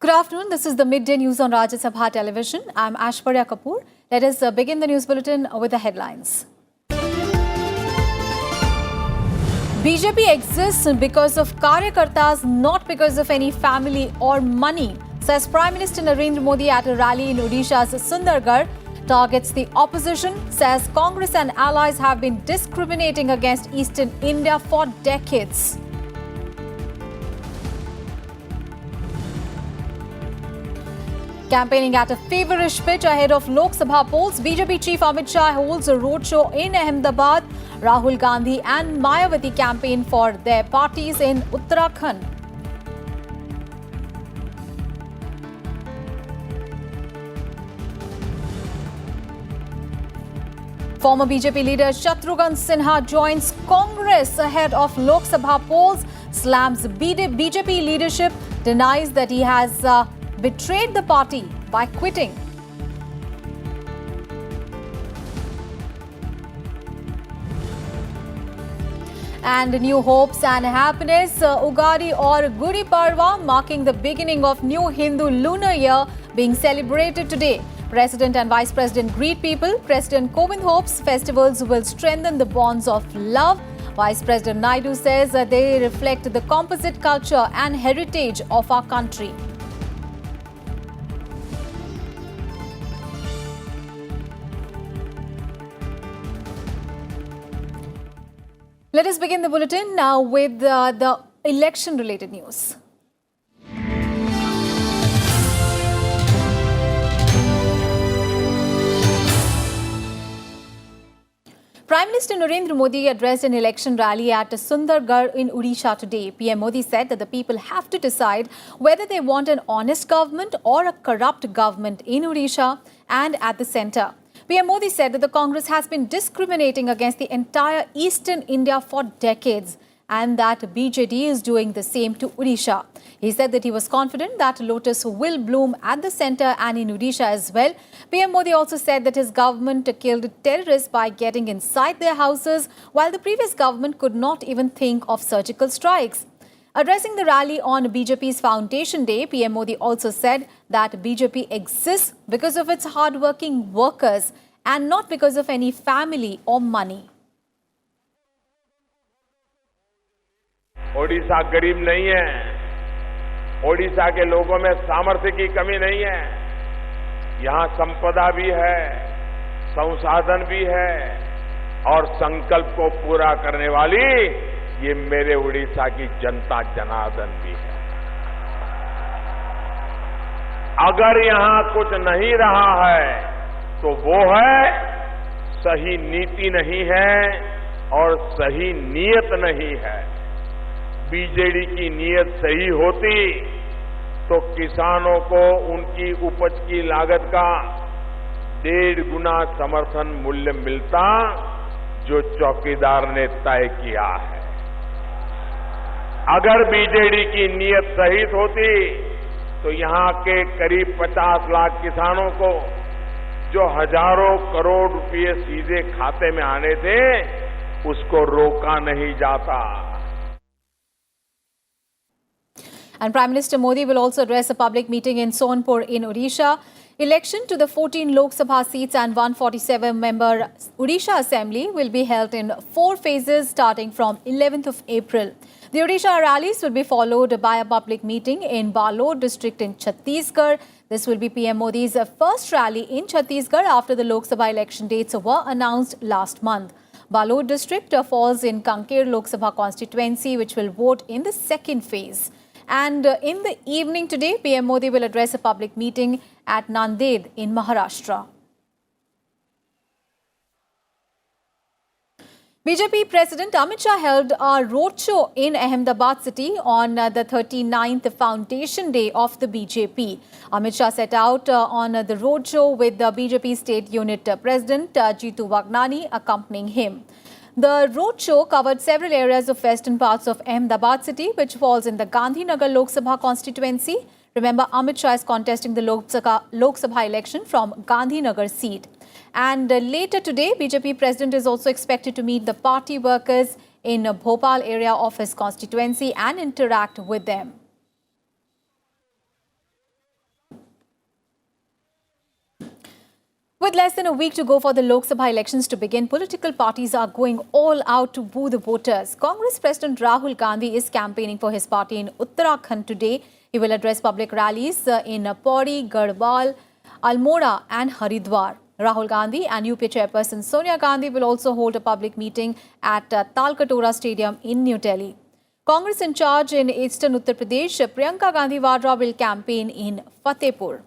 Good afternoon. This is the midday news on Rajya Sabha television. I'm Ashwarya Kapoor. Let us begin the news bulletin with the headlines. BJP exists because of Karyakartas, not because of any family or money, says Prime Minister Narendra Modi at a rally in Odisha's Sundargarh. Targets the opposition, says Congress and allies have been discriminating against Eastern India for decades. Campaigning at a feverish pitch ahead of Lok Sabha polls, BJP Chief Amit Shah holds a roadshow in Ahmedabad. Rahul Gandhi and Mayawati campaign for their parties in Uttarakhand. Former BJP leader Shatrughan Sinha joins Congress ahead of Lok Sabha polls, slams BJP leadership, denies that he has betrayed the party by quitting. And new hopes and happiness, Ugadi or Gudi Padwa marking the beginning of new Hindu lunar year being celebrated today. President and Vice President greet people. President Kovind hopes festivals will strengthen the bonds of love. Vice President Naidu says that they reflect the composite culture and heritage of our country. Let us begin the bulletin now with the election-related news. Prime Minister Narendra Modi addressed an election rally at Sundargarh in Odisha today. PM Modi said that the people have to decide whether they want an honest government or a corrupt government in Odisha and at the centre. PM Modi said that the Congress has been discriminating against the entire Eastern India for decades and that BJD is doing the same to Odisha. He said that he was confident that lotus will bloom at the centre and in Odisha as well. PM Modi also said that his government killed terrorists by getting inside their houses, while the previous government could not even think of surgical strikes. Addressing the rally on BJP's Foundation Day, PM Modi also said that BJP exists because of its hard-working workers and not because of any family or money. Odisha गरीब नहीं है, ओडिशा के लोगों में सामर्थ्य की कमी नहीं है, यहाँ संपदा भी है, संसाधन भी है और संकल्प को पूरा करने वाली ये मेरे उड़ीसा की जनता जनार्दन भी है। अगर यहां कुछ नहीं रहा है तो वो है सही नीति नहीं है और सही नीयत नहीं है। बीजेडी की नीयत सही होती तो किसानों को उनकी उपज की लागत का 1.5 गुना समर्थन मूल्य मिलता जो चौकीदार ने तय किया है। अगर बीजेडी की नीयत सही होती तो यहां के करीब 50 लाख किसानों को जो हजारों करोड़ रुपए सीधे खाते में आने थे उसको रोका नहीं जाता। And Prime Minister Modi will also address a public meeting in Sonpur in Odisha. Election to the 14 Lok Sabha seats and 147-member Odisha Assembly will be held in 4 phases starting from 11th of April. The Odisha rallies will be followed by a public meeting in Balod district in Chhattisgarh. This will be PM Modi's first rally in Chhattisgarh after the Lok Sabha election dates were announced last month. Balod district falls in Kanker Lok Sabha constituency, which will vote in the second phase. And in the evening today, PM Modi will address a public meeting at Nanded in Maharashtra. BJP President Amit Shah held a roadshow in Ahmedabad city on the 39th Foundation Day of the BJP. Amit Shah set out on the roadshow with the BJP State Unit President Jitu Vagnani accompanying him. The roadshow covered several areas of western parts of Ahmedabad city, which falls in the Gandhinagar Lok Sabha constituency. Remember, Amit Shah is contesting the Lok Sabha election from Gandhinagar seat. And later today, BJP President is also expected to meet the party workers in Bhopal area of his constituency and interact with them. With less than a week to go for the Lok Sabha elections to begin, political parties are going all out to woo the voters. Congress President Rahul Gandhi is campaigning for his party in Uttarakhand today. He will address public rallies in Pauri, Garhwal, Almora and Haridwar. Rahul Gandhi and UP Chairperson Sonia Gandhi will also hold a public meeting at Talkatoora Stadium in New Delhi. Congress in charge in eastern Uttar Pradesh, Priyanka Gandhi Vadra will campaign in Fatehpur.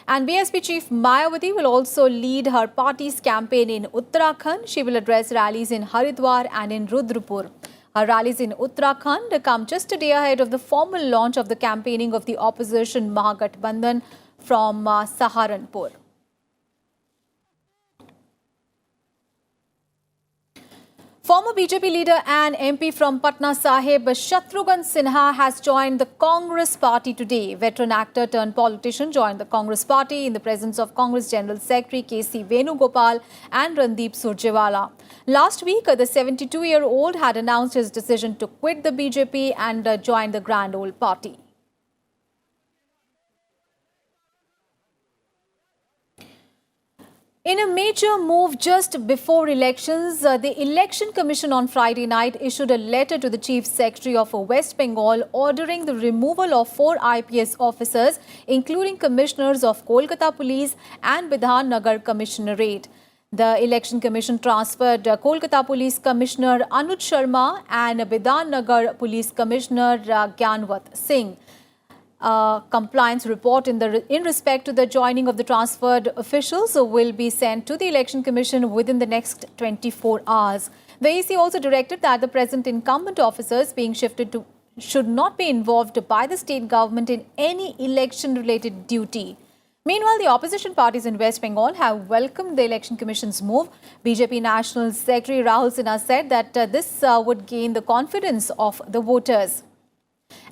And BSP Chief Mayawati will also lead her party's campaign in Uttarakhand. She will address rallies in Haridwar and in Rudrapur. Her rallies in Uttarakhand come just a day ahead of the formal launch of the campaigning of the opposition Mahagathbandhan from Saharanpur. Former BJP leader and MP from Patna Sahib, Shatrughan Sinha, has joined the Congress party today. Veteran actor turned politician joined the Congress party in the presence of Congress General Secretary K.C. Venugopal and Randeep Surjewala. Last week, the 72-year-old had announced his decision to quit the BJP and join the Grand Old Party. In a major move just before elections, the Election Commission on Friday night issued a letter to the Chief Secretary of West Bengal ordering the removal of 4 IPS officers, including commissioners of Kolkata Police and Bidhan Nagar Commissionerate. The Election Commission transferred Kolkata Police Commissioner Anuj Sharma and Bidhan Nagar Police Commissioner Gyanwat Singh. Compliance report in respect to the joining of the transferred officials will be sent to the Election Commission within the next 24 hours. The EC also directed that the present incumbent officers being shifted to should not be involved by the state government in any election-related duty. Meanwhile, the opposition parties in West Bengal have welcomed the Election Commission's move. BJP National Secretary Rahul Sinha said that this would gain the confidence of the voters.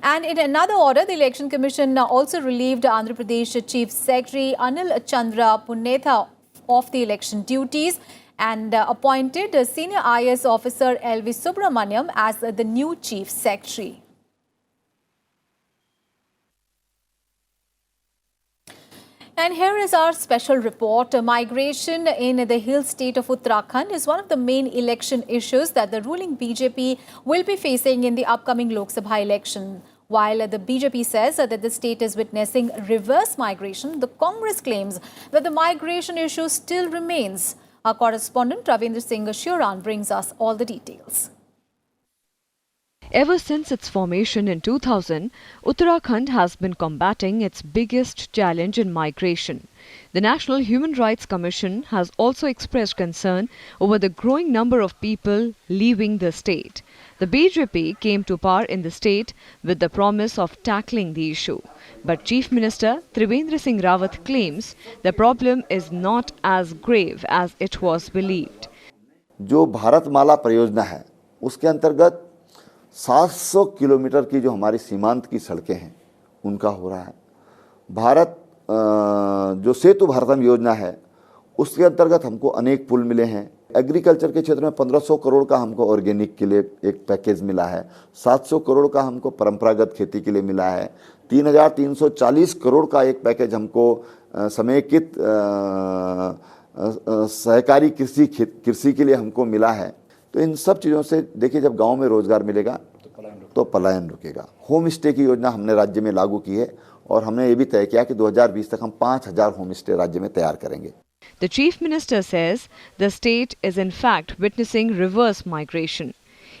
And in another order, the Election Commission also relieved Andhra Pradesh Chief Secretary Anil Chandra Punnetha of the election duties and appointed Senior IS Officer L.V. Subramaniam as the new Chief Secretary. And here is our special report. Migration in the hill state of Uttarakhand is one of the main election issues that the ruling BJP will be facing in the upcoming Lok Sabha election. While the BJP says that the state is witnessing reverse migration, the Congress claims that the migration issue still remains. Our correspondent Ravindra Singh Shuran brings us all the details. Ever since its formation in 2000, Uttarakhand has been combating its biggest challenge in migration. The National Human Rights Commission has also expressed concern over the growing number of people leaving the state. The BJP came to power in the state with the promise of tackling the issue. But Chief Minister Trivendra Singh Rawat claims the problem is not as grave as it was believed. जो भारतमाला परियोजना है, उसके अंतर्गत 700 kilometre की जो हमारी सीमांत की सड़कें हैं उनका हो रहा है। भारत जो सेतु भारतम योजना है उसके अंतर्गत हमको अनेक पुल मिले हैं। एग्रीकल्चर के क्षेत्र में 1500 करोड़ का हमको ऑर्गेनिक के लिए एक पैकेज मिला है। 700 करोड़ का हमको परंपरागत खेती के लिए मिला है। 3340 करोड़ का एक पैकेज हमको समेकित सहकारी कृषि के लिए हमको मिला है। तो इन सब चीज़ों से देखिए, जब गांव में रोजगार मिलेगा तो पलायन रुकेगा। होम स्टे की योजना हमने राज्य में लागू की है और हमने ये भी तय किया कि 2020 तक हम 5000 होम स्टे राज्य में तैयार करेंगे। The Chief Minister says the state is in fact witnessing reverse migration.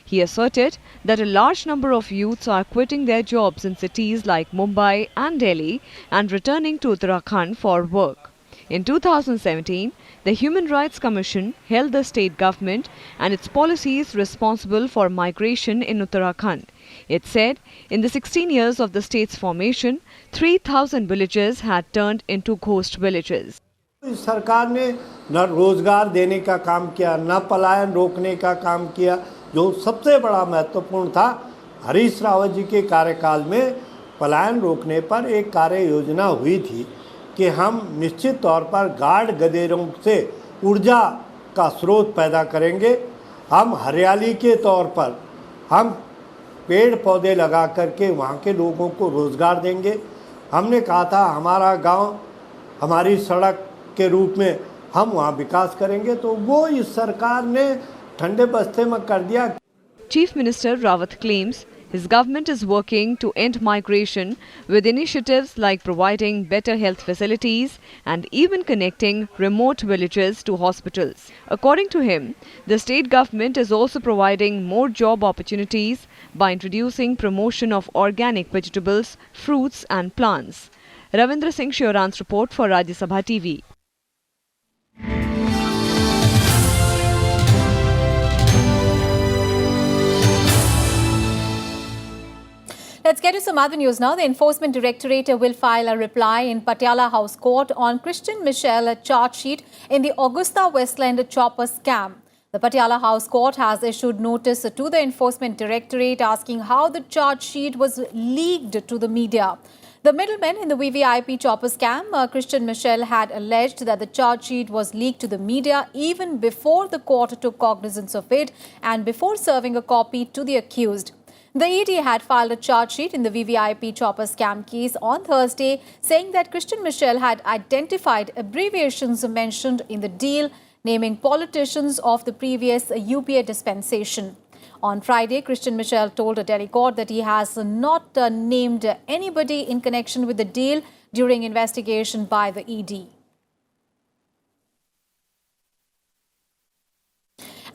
He asserted that a large number of youths are quitting their jobs in cities like Mumbai and Delhi and returning to Uttarakhand for work. In 2017, the Human Rights Commission held the state government and its policies responsible for migration in Uttarakhand. It said in the 16 years of the state's formation, 3,000 villages had turned into ghost villages. सरकार ने न रोजगार देने का काम किया, न पलायन रोकने का काम किया। जो सबसे बड़ा महत्वपूर्ण था, हरीश रावत जी के कार्यकाल में पलायन रोकने पर एक कार्य योजना हुई थी कि हम निश्चित तौर पर गार्ड गदेरों से ऊर्जा का स्रोत पैदा करेंगे। हम हरियाली के तौर पर हम पेड़ पौधे लगा करके वहाँ के लोगों को रोज़गार देंगे। हमने कहा था हमारा गांव हमारी सड़क के रूप में हम वहाँ विकास करेंगे। तो वो इस सरकार ने ठंडे बस्ते में कर दिया। Chief Minister Rawat claims his government is working to end migration with initiatives like providing better health facilities and even connecting remote villages to hospitals. According to him, the state government is also providing more job opportunities by introducing promotion of organic vegetables, fruits and plants. Ravindra Singh Shiorans report for Rajya Sabha TV. Let's get to some other news now. The Enforcement Directorate will file a reply in Patiala House Court on Christian Michel charge sheet in the Augusta Westland chopper scam. The Patiala House Court has issued notice to the Enforcement Directorate asking how the charge sheet was leaked to the media. The middleman in the VVIP chopper scam, Christian Michel, had alleged that the charge sheet was leaked to the media even before the court took cognizance of it and before serving a copy to the accused. The ED had filed a charge sheet in the VVIP chopper scam case on Thursday, saying that Christian Michel had identified abbreviations mentioned in the deal, naming politicians of the previous UPA dispensation. On Friday, Christian Michel told a Delhi court that he has not named anybody in connection with the deal during investigation by the ED.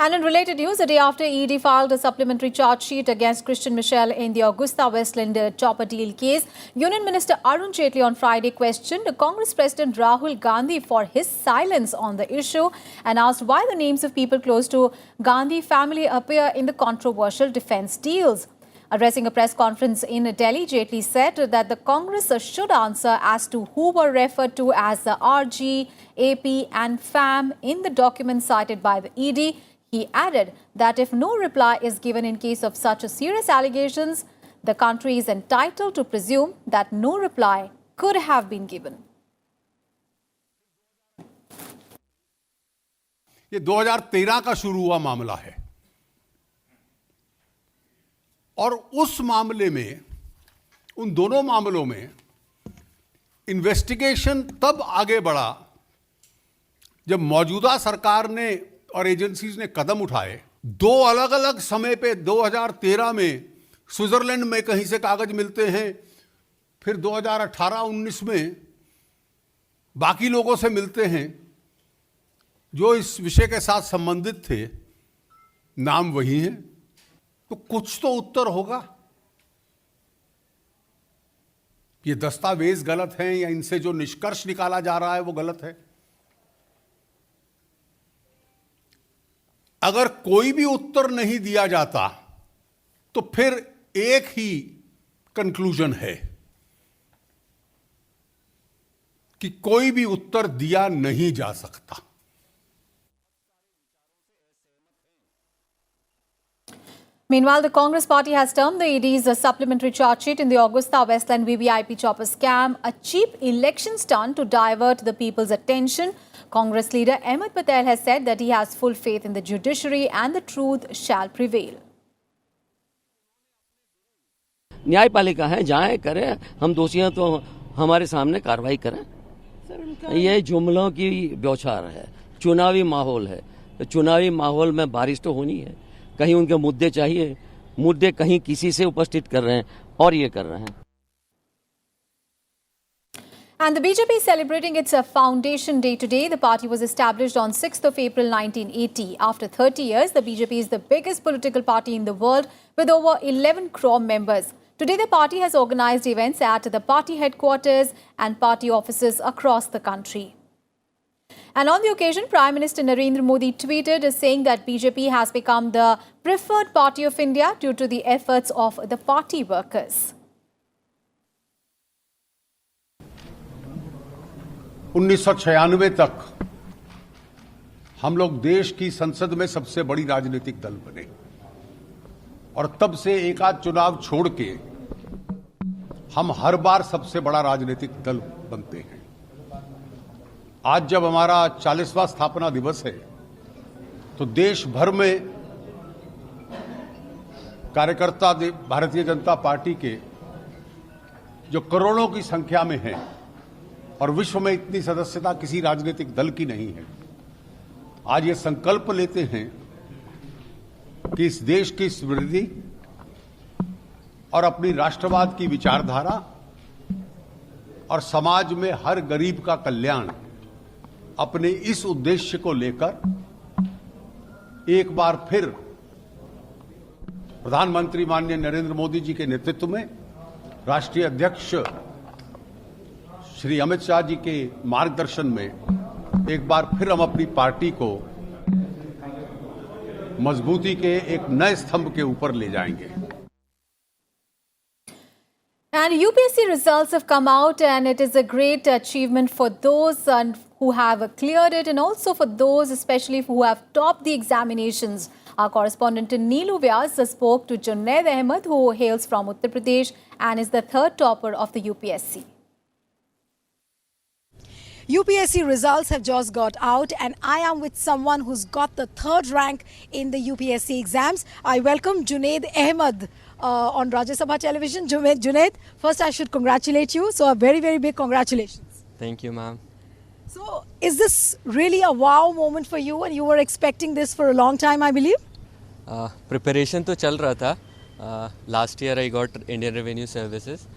And in related news, a day after ED filed a supplementary charge sheet against Christian Michel in the Augusta Westland chopper deal case, Union Minister Arun Jaitley on Friday questioned Congress President Rahul Gandhi for his silence on the issue and asked why the names of people close to Gandhi family appear in the controversial defence deals. Addressing a press conference in Delhi, Jaitley said that the Congress should answer as to who were referred to as the RG, AP and FAM in the documents cited by the ED. He added that if no reply is given in case of such serious allegations, the country is entitled to presume that no reply could have been given. ये 2013 का शुरू हुआ मामला है और उस मामले में, उन दोनों मामलों में इन्वेस्टिगेशन तब आगे बढ़ा जब मौजूदा सरकार ने और एजेंसीज ने कदम उठाए। दो अलग अलग समय पे 2013 में स्विट्जरलैंड में कहीं से कागज मिलते हैं, फिर 2018-19 में बाकी लोगों से मिलते हैं जो इस विषय के साथ संबंधित थे, नाम वही हैं। तो कुछ तो उत्तर होगा। ये दस्तावेज गलत हैं या इनसे जो निष्कर्ष निकाला जा रहा है वो गलत है। अगर कोई भी उत्तर नहीं दिया जाता तो फिर एक ही कंक्लूजन है कि कोई भी उत्तर दिया नहीं जा सकता। Meanwhile, the Congress party has termed the ED's supplementary charge sheet in the Augusta Westland VVIP chopper scam a cheap election stunt to divert the people's attention. Congress leader Ahmed Patel has said that he has full faith in the judiciary and the truth shall prevail. न्यायपालिका है, जाएं करें, हम दोषियों तो हमारे सामने कार्रवाई करें। ये जुमलों की बौछार है, चुनावी माहौल है, तो चुनावी माहौल में बारिश तो होनी है। कहीं उनके मुद्दे चाहिए, मुद्दे कहीं किसी से उपस्थित कर रहे हैं और ये कर रहे हैं। And the BJP is celebrating its foundation day today. The party was established on 6th of April 1980. After 30 years, the BJP is the biggest political party in the world with over 11 crore members. Today, the party has organized events at the party headquarters and party offices across the country. And on the occasion, Prime Minister Narendra Modi tweeted saying that BJP has become the preferred party of India due to the efforts of the party workers. 1996 तक हम लोग देश की संसद में सबसे बड़ी राजनीतिक दल बने और तब से एक आध चुनाव छोड़ के हम हर बार सबसे बड़ा राजनीतिक दल बनते हैं। आज जब हमारा 40वां स्थापना दिवस है तो देश भर में कार्यकर्ता भारतीय जनता पार्टी के जो करोड़ों की संख्या में हैं और विश्व में इतनी सदस्यता किसी राजनीतिक दल की नहीं है, आज ये संकल्प लेते हैं कि इस देश की समृद्धि और अपनी राष्ट्रवाद की विचारधारा और समाज में हर गरीब का कल्याण, अपने इस उद्देश्य को लेकर एक बार फिर प्रधानमंत्री माननीय नरेंद्र मोदी जी के नेतृत्व में राष्ट्रीय अध्यक्ष श्री अमित शाह जी के मार्गदर्शन में एक बार फिर हम अपनी पार्टी को मजबूती के एक नए स्तंभ के ऊपर ले जाएंगे। And UPSC results have come out, and it is a great achievement for those who have cleared it, and also for those especially who have topped the examinations. Our correspondent Neelu Vyas spoke to Junaid Ahmed, who hails from Uttar Pradesh and is the third topper of the UPSC. UPSC results have just got out, and I am with someone who's got the third rank in the UPSC exams. I welcome Junaid Ahmed on Rajya Sabha television. Junaid, first I should congratulate you. So a very, very big congratulations. Thank you, ma'am. So is this really a wow moment for you, and you were expecting this for a long time, I believe? Preparation तो चल रहा था. Last year I got Indian Revenue Services,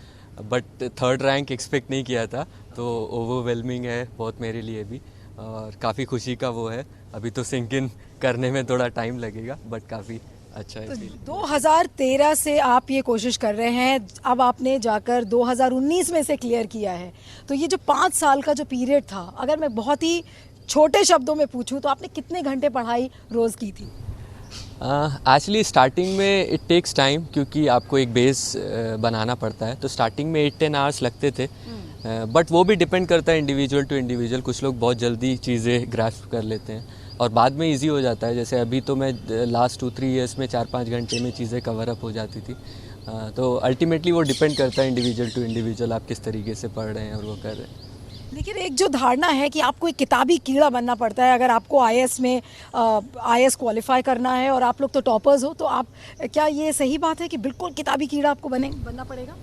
but third rank expect नहीं किया था, तो overwhelming है बहुत मेरे लिए भी, और काफ़ी खुशी का वो है. अभी तो सिंक इन करने में थोड़ा टाइम लगेगा, बट काफ़ी अच्छा है. 2013 से आप ये कोशिश कर रहे हैं, अब आपने जाकर 2019 में से क्लियर किया है, तो ये जो 5 साल का जो पीरियड था, अगर मैं बहुत ही छोटे शब्दों में पूछूं तो आपने कितने घंटे पढ़ाई रोज़ की थी? एक्चुअली स्टार्टिंग में इट टेक्स टाइम, क्योंकि आपको एक बेस बनाना पड़ता है, तो स्टार्टिंग में 8-10 आवर्स लगते थे, बट वो भी डिपेंड करता है इंडिविजुअल टू इंडिविजुअल. कुछ लोग बहुत जल्दी चीज़ें ग्रास्प कर लेते हैं और बाद में इजी हो जाता है. जैसे अभी तो मैं लास्ट 2-3 ईयर्स में 4-5 घंटे में चीज़ें कवर अप हो जाती थी. तो अल्टीमेटली वो डिपेंड करता है इंडिविजुअल टू इंडिविजुअल, आप किस तरीके से पढ़ रहे हैं और वो कर रहे हैं. लेकिन एक जो धारणा है कि आपको एक किताबी कीड़ा बनना पड़ता है अगर आपको आईएएस में आईएएस क्वालिफाई करना है, और आप लोग तो टॉपर्स हो, तो आप, क्या ये सही बात है कि बिल्कुल किताबी कीड़ा आपको बनना पड़ेगा?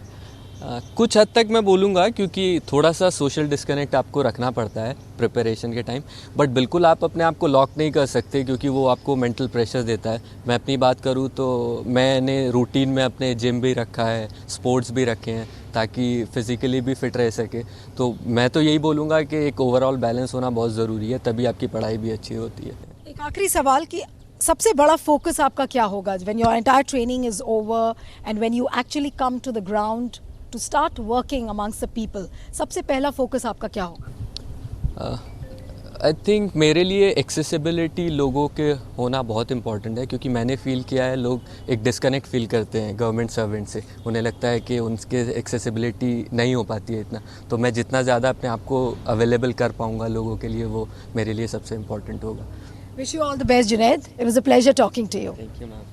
कुछ हद तक मैं बोलूँगा, क्योंकि थोड़ा सा सोशल डिस्कनेक्ट आपको रखना पड़ता है प्रिपरेशन के टाइम, बट बिल्कुल आप अपने आप को लॉक नहीं कर सकते, क्योंकि वो आपको मेंटल प्रेशर देता है. मैं अपनी बात करूँ तो मैंने रूटीन में अपने जिम भी रखा है, स्पोर्ट्स भी रखे हैं, ताकि फिज़िकली भी फिट रह सके. तो मैं तो यही बोलूँगा कि एक ओवरऑल बैलेंस होना बहुत ज़रूरी है, तभी आपकी पढ़ाई भी अच्छी होती है. एक आखिरी सवाल कि सबसे बड़ा फोकस आपका क्या होगा when your entire training is over and when you actually come to the ground to start working amongst the people? सबसे पहला फोकस आपका क्या होगा? आई थिंक मेरे लिए एक्सेसिबिलिटी लोगों के होना बहुत इंपॉर्टेंट है, क्योंकि मैंने फ़ील किया है लोग एक डिस्कनेक्ट फील करते हैं गवर्नमेंट सर्वेंट से. उन्हें लगता है कि उनके एक्सेसिबिलिटी नहीं हो पाती है इतना. तो मैं जितना ज़्यादा अपने आप को अवेलेबल कर पाऊँगा लोगों के लिए, वो मेरे लिए सबसे इम्पॉर्टेंट होगा. Wish you all the best, Junaid. It was a pleasure talking to you. Thank you, ma'am.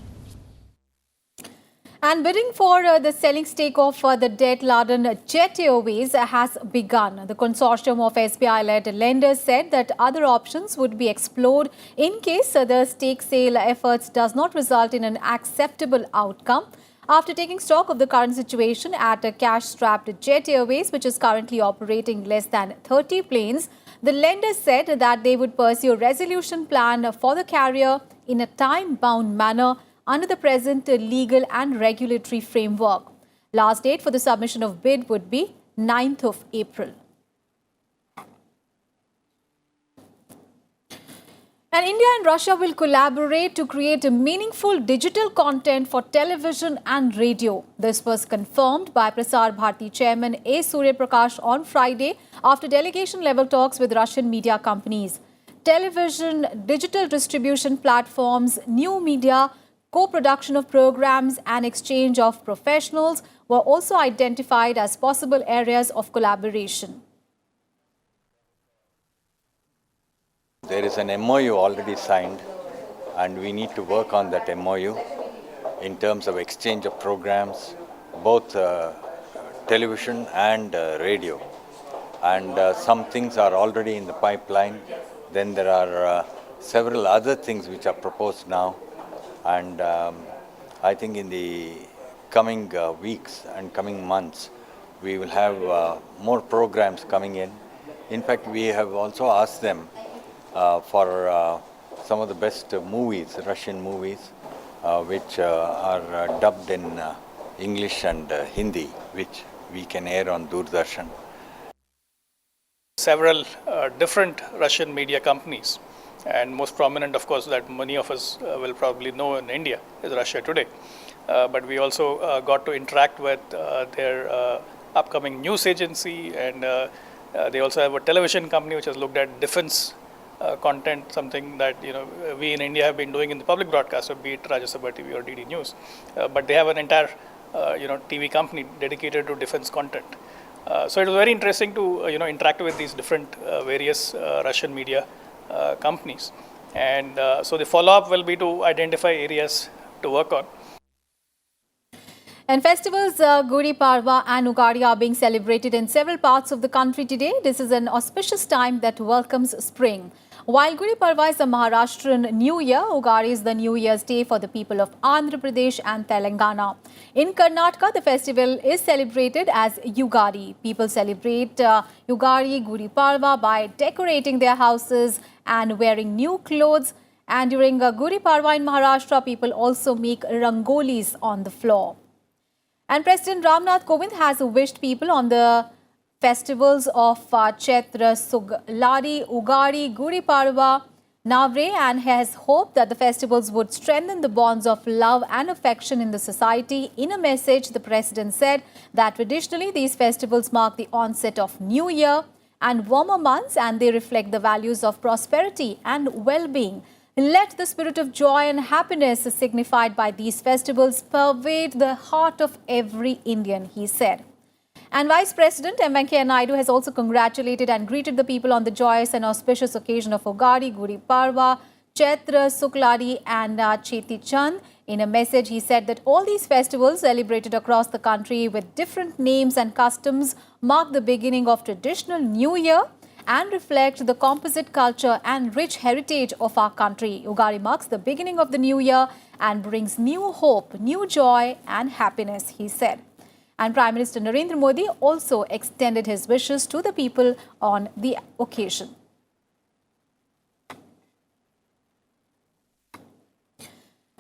And bidding for the selling stake of the debt-laden Jet Airways has begun. The consortium of SBI-led lenders said that other options would be explored in case the stake sale efforts does not result in an acceptable outcome. After taking stock of the current situation at a cash-strapped Jet Airways, which is currently operating less than 30 planes, the lenders said that they would pursue a resolution plan for the carrier in a time-bound manner under the present legal and regulatory framework. Last date for the submission of bid would be 9th of April. And India and Russia will collaborate to create meaningful digital content for television and radio. This was confirmed by Prasar Bharati chairman A. Surya Prakash on Friday after delegation-level talks with Russian media companies. Television, digital distribution platforms, new media, co-production of programs and exchange of professionals were also identified as possible areas of collaboration. There is an MOU already signed, and we need to work on that MOU in terms of exchange of programs, both television and radio. And some things are already in the pipeline. Then there are several other things which are proposed now. And I think in the coming weeks and coming months, we will have more programs coming in. In fact, we have also asked them for some of the best movies, Russian movies, which are dubbed in English and Hindi, which we can air on Doordarshan. Several different Russian media companies, and most prominent, of course, that many of us will probably know in India is Russia Today. But we also got to interact with their upcoming news agency, and they also have a television company which has looked at defense content, something that we in India have been doing in the public broadcaster, be it Rajya Sabha TV or DD News. But they have an entire TV company dedicated to defense content. So it was very interesting to interact with these different various Russian media companies, and so the follow-up will be to identify areas to work on. And festivals Gudi Padwa and Ugadi are being celebrated in several parts of the country today. This is an auspicious time that welcomes spring. While Gudi Padwa is a Maharashtrian New Year, Ugadi is the New Year's Day for the people of Andhra Pradesh and Telangana. In Karnataka, the festival is celebrated as Ugadi. People celebrate Ugadi, Gudi Padwa by decorating their houses and wearing new clothes. And during Gudi Padwa in Maharashtra, people also make rangolis on the floor. And President Ramnath Kovind has wished people on the festivals of Chaitra Sukladi, Ugadi, Gudi Padwa, Navre, and has hoped that the festivals would strengthen the bonds of love and affection in the society. In a message, the President said that traditionally these festivals mark the onset of New Year and warmer months, and they reflect the values of prosperity and well-being. Let the spirit of joy and happiness signified by these festivals pervade the heart of every Indian, he said. And Vice President M. Venkaiah Naidu has also congratulated and greeted the people on the joyous and auspicious occasion of Ugadi, Gudi Padwa, Chaitra Sukladi and Cheti Chand. In a message, he said that all these festivals celebrated across the country with different names and customs mark the beginning of traditional New Year and reflect the composite culture and rich heritage of our country. Ugadi marks the beginning of the new year and brings new hope, new joy and happiness, he said. And Prime Minister Narendra Modi also extended his wishes to the people on the occasion.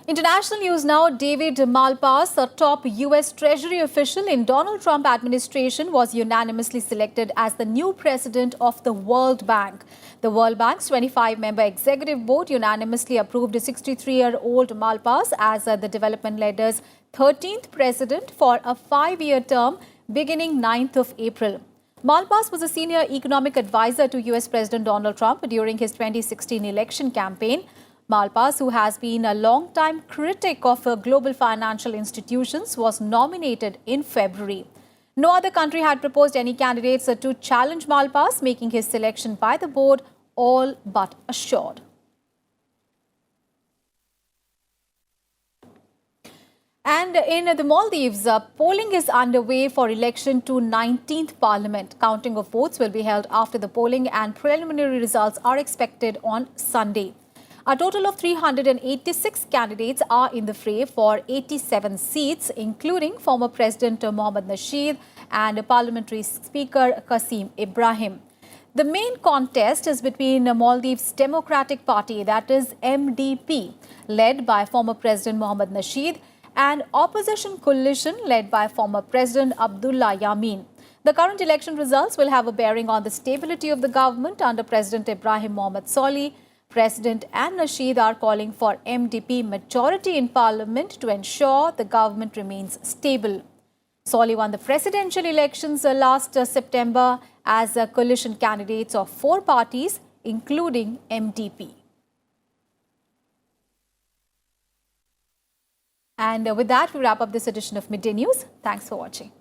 International news now. David Malpass, a top US Treasury official in Donald Trump administration, was unanimously selected as the new president of the World Bank. The World Bank's 25-member executive board unanimously approved 63-year-old Malpass as the development ledder's 13th president for a 5-year term beginning 9th of April. Malpass was a senior economic advisor to US President Donald Trump during his 2016 election campaign. Malpass, who has been a long-time critic of global financial institutions, was nominated in February. No other country had proposed any candidates to challenge Malpass, making his selection by the board all but assured. And in the Maldives, polling is underway for election to 19th Parliament. Counting of votes will be held after the polling, and preliminary results are expected on Sunday. A total of 386 candidates are in the fray for 87 seats, including former President Mohammad Nasheed and Parliamentary Speaker Qasim Ibrahim. The main contest is between Maldives Democratic Party, that is MDP, led by former President Mohammad Nasheed, and opposition coalition led by former President Abdullah Yameen. The current election results will have a bearing on the stability of the government under President Ibrahim Mohamed Solih. President and Nasheed are calling for MDP majority in parliament to ensure the government remains stable. Solih won the presidential elections last September as coalition candidates of 4 parties, including MDP. And with that, we wrap up this edition of Midday News. Thanks for watching.